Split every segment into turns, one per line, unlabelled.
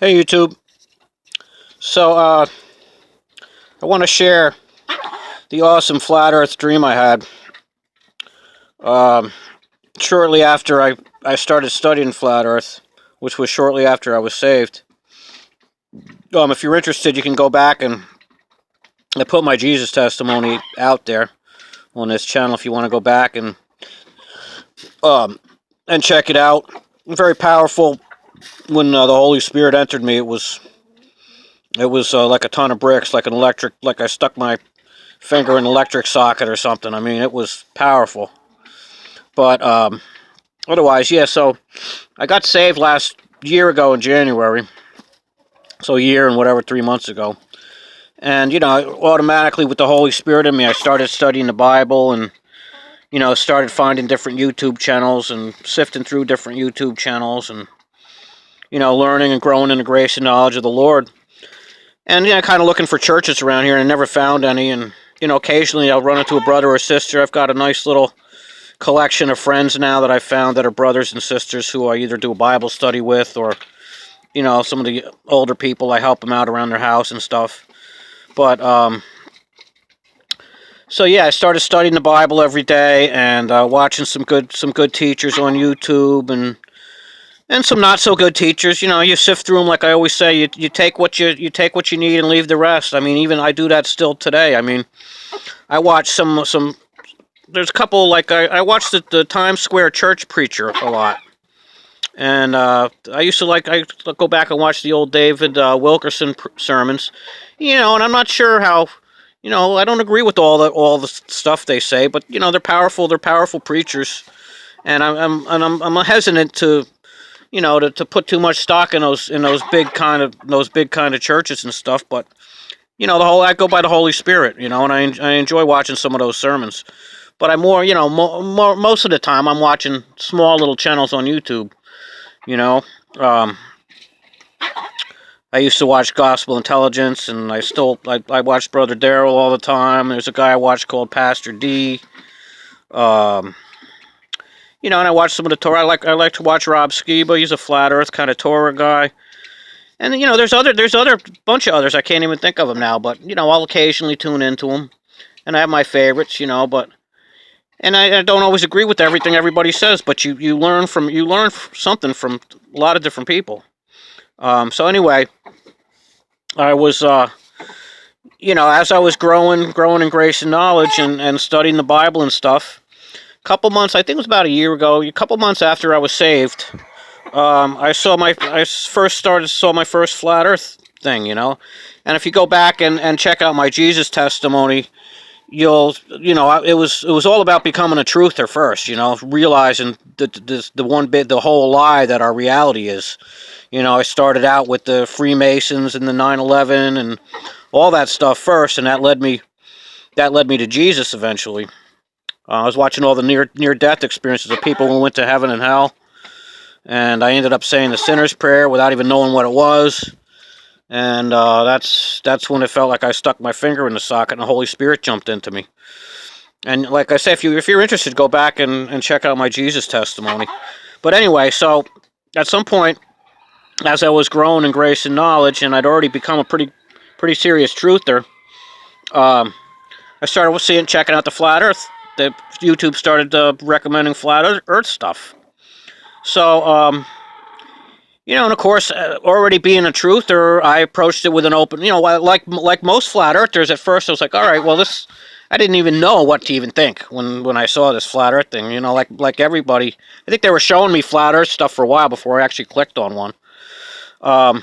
Hey YouTube. So I want to share the awesome flat Earth dream I had um, shortly after I started studying flat Earth, which was shortly after I was saved. If you're interested, you can go back and I put my Jesus testimony out there on this channel if you want to go back um, and check it out. Very powerful. When the Holy Spirit entered me, it was like a ton of bricks, like an electric, like I stuck my finger in an electric socket or something. I mean, it was powerful. But otherwise, yeah. So I got saved last year ago in January. So a year and whatever, 3 months ago. And automatically with the Holy Spirit in me, I started studying the Bible and started finding different YouTube channels and sifting through different YouTube channels and learning and growing in the grace and knowledge of the Lord. And kind of looking for churches around here, and I never found any. And occasionally I'll run into a brother or sister. I've got a nice little collection of friends now that I've found that are brothers and sisters who I either do a Bible study with, or some of the older people, I help them out around their house and stuff. But so yeah, I started studying the Bible every day and watching some good teachers on YouTube and some not so good teachers. You sift through them, like I always say. You take what you take what you need and leave the rest. I mean, even I do that still today. I mean, I watch some. There's a couple, like I watched the Times Square church preacher a lot, and I used to I go back and watch the old David Wilkerson sermons, and I'm not sure how. I don't agree with all the stuff they say, but they're powerful. They're powerful preachers, and I'm hesitant to to put too much stock in those big kind of churches and stuff. But I go by the Holy Spirit, and I enjoy watching some of those sermons. But I'm more, most of the time I'm watching small little channels on YouTube. You know, um, I used to watch Gospel Intelligence, and I watch Brother Daryl all the time. There's a guy I watch called Pastor D. Um, and I watch some of the Torah. I like to watch Rob Skiba. He's a flat Earth kind of Torah guy. And there's other bunch of others. I can't even think of them now. But I'll occasionally tune into them, and I have my favorites. But and I don't always agree with everything everybody says. But you learn something from a lot of different people. So anyway, I was as I was growing in grace and knowledge and studying the Bible and stuff. Couple months, I think it was about a year ago, a couple months after I was saved, I saw my first flat Earth thing, and if you go back and check out my Jesus testimony, it was all about becoming a truther first, realizing the whole lie that our reality is. I started out with the Freemasons and the 9/11 and all that stuff first, and that led me to Jesus eventually. I was watching all the near death experiences of people who went to heaven and hell, and I ended up saying the sinner's prayer without even knowing what it was. And that's when it felt like I stuck my finger in the socket and the Holy Spirit jumped into me. And like I say, if you're interested, go back and check out my Jesus testimony. But anyway, so at some point, as I was growing in grace and knowledge, and I'd already become a pretty serious truther, I started checking out the flat Earth. The YouTube started recommending flat Earth stuff. So, and of course, already being a truther, I approached it with an open, like most flat Earthers. At first, I was like, all right, well, I didn't even know what to even think when I saw this flat Earth thing. Like everybody, I think they were showing me flat Earth stuff for a while before I actually clicked on one. But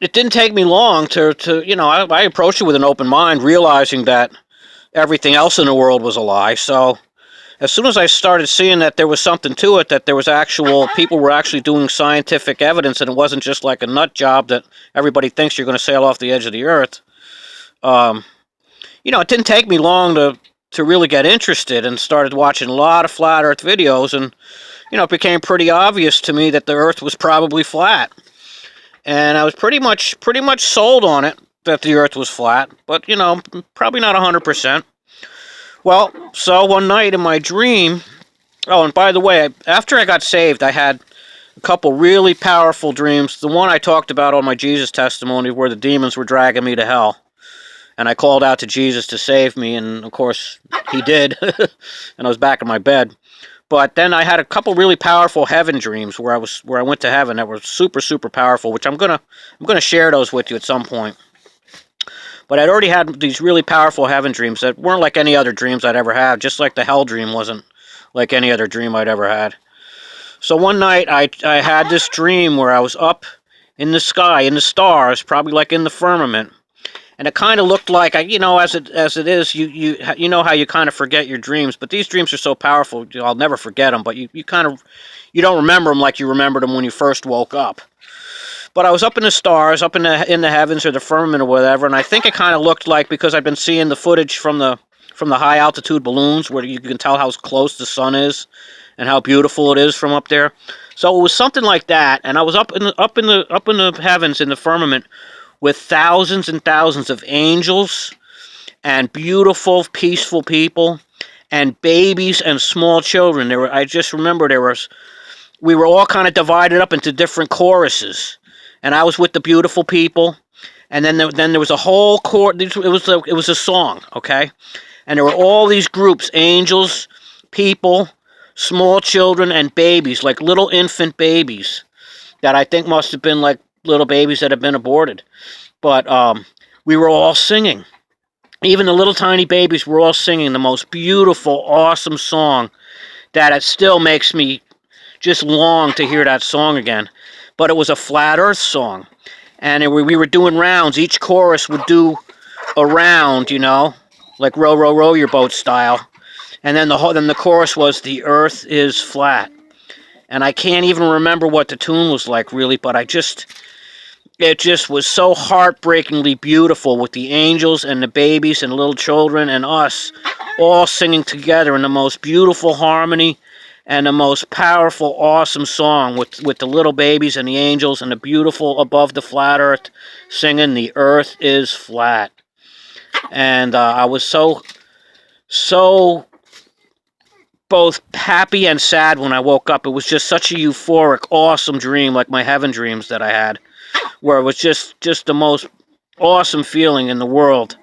it didn't take me long to I approached it with an open mind, realizing that everything else in the world was a lie. So as soon as I started seeing that there was something to it, that there was people were actually doing scientific evidence, and it wasn't just like a nut job that everybody thinks you're going to sail off the edge of the earth. It didn't take me long to really get interested, and started watching a lot of flat Earth videos, and it became pretty obvious to me that the Earth was probably flat. And I was pretty much sold on it, that the Earth was flat, but probably not 100%. Well, so one night in my dream, oh, and by the way, after I got saved, I had a couple really powerful dreams. The one I talked about on my Jesus testimony, where the demons were dragging me to hell, and I called out to Jesus to save me, and of course he did, and I was back in my bed. But then I had a couple really powerful heaven dreams where I went to heaven that were super super powerful, which I'm gonna share those with you at some point. But I'd already had these really powerful heaven dreams that weren't like any other dreams I'd ever had, just like the hell dream wasn't like any other dream I'd ever had. So one night I had this dream where I was up in the sky, in the stars, probably like in the firmament, and it kind of looked like as it is, you know how you kind of forget your dreams, but these dreams are so powerful, I'll never forget them. But you don't remember them like you remembered them when you first woke up. But I was up in the stars, up in the heavens or the firmament or whatever, and I think it kind of looked like, because I've been seeing the footage from the high altitude balloons where you can tell how close the sun is and how beautiful it is from up there. So it was something like that, and I was up in the heavens, in the firmament, with thousands and thousands of angels and beautiful, peaceful people and babies and small children. I just remember we were all kind of divided up into different choruses, and I was with the beautiful people, and then there was a whole chorus. It was a song, okay, and there were all these groups: angels, people, small children, and babies, like little infant babies that I think must have been like little babies that had been aborted. But we were all singing. Even the little tiny babies were all singing the most beautiful, awesome song that it still makes me just long to hear that song again. But it was a flat earth song. And we were doing rounds. Each chorus would do a round, like row, row, row your boat style. And then the chorus was, the earth is flat. And I can't even remember what the tune was like, really, but it just was so heartbreakingly beautiful, with the angels and the babies and little children and us all singing together in the most beautiful harmony and the most powerful, awesome song, with the little babies and the angels and the beautiful above the flat earth singing, the earth is flat. And I was so both happy and sad when I woke up. It was just such a euphoric, awesome dream, like my heaven dreams that I had, where it was just the most awesome feeling in the world.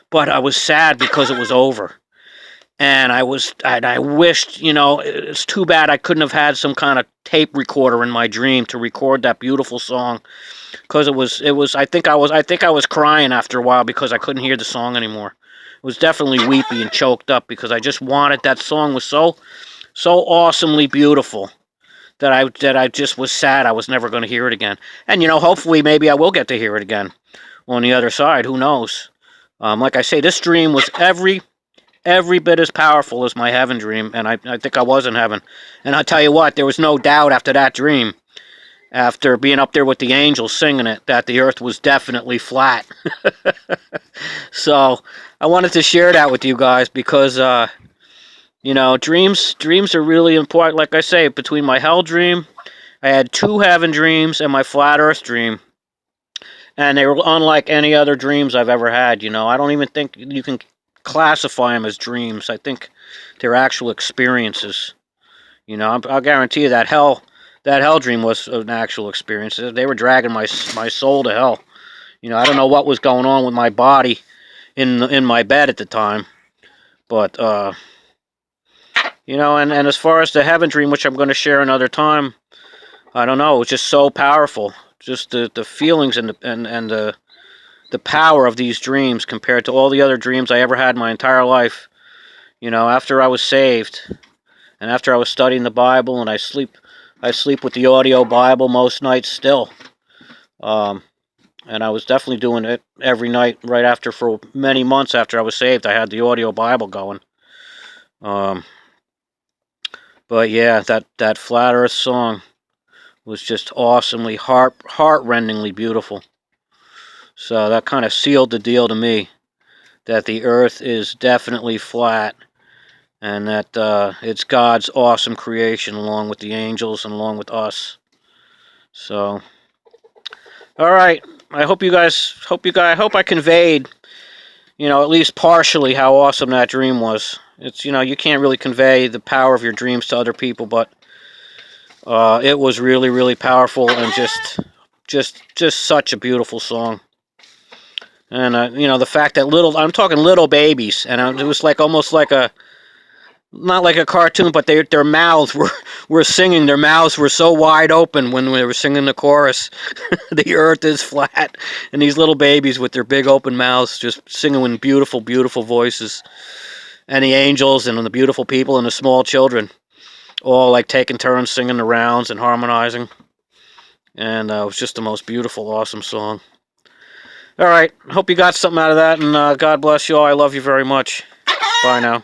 But I was sad because it was over. And I wished, it's too bad I couldn't have had some kind of tape recorder in my dream to record that beautiful song, because I think I was crying after a while because I couldn't hear the song anymore. It was definitely weepy and choked up, because I just wanted that song. Was so awesomely beautiful that I just was sad I was never going to hear it again. And hopefully maybe I will get to hear it again on the other side. Who knows? Like I say, this dream was every bit as powerful as my heaven dream, and I think I was in heaven. And I'll tell you what, there was no doubt after that dream, after being up there with the angels singing it, that the earth was definitely flat. So I wanted to share that with you guys, because dreams are really important. Like I say, between my hell dream, I had 2 heaven dreams, and my flat earth dream, and they were unlike any other dreams I've ever had. I don't even think you can classify them as dreams. I think they're actual experiences. I'll guarantee you that hell dream was an actual experience. They were dragging my soul to hell. I don't know what was going on with my body in my bed at the time, but and as far as the heaven dream, which I'm going to share another time, I don't know. It was just so powerful. Just the feelings and the power of these dreams compared to all the other dreams I ever had in my entire life. After I was saved, and after I was studying the Bible, and I sleep with the audio Bible most nights still. And I was definitely doing it every night right after. For many months after I was saved, I had the audio Bible going. But yeah, that flat earth song was just awesomely heart-rendingly beautiful. So that kind of sealed the deal to me, that the earth is definitely flat, and that it's God's awesome creation, along with the angels and along with us. So, all right. I hope I conveyed, at least partially, how awesome that dream was. It's, you can't really convey the power of your dreams to other people, but It was really, really powerful and just such a beautiful song. And you know, the fact that I'm talking little babies, and it was like almost like a, not like a cartoon, but their mouths were singing. Their mouths were so wide open when they were singing the chorus. The earth is flat, and these little babies with their big open mouths just singing in beautiful, beautiful voices. And the angels and the beautiful people and the small children all like taking turns singing the rounds and harmonizing. And it was just the most beautiful, awesome song. All right, hope you got something out of that, and God bless you all. I love you very much. Bye now.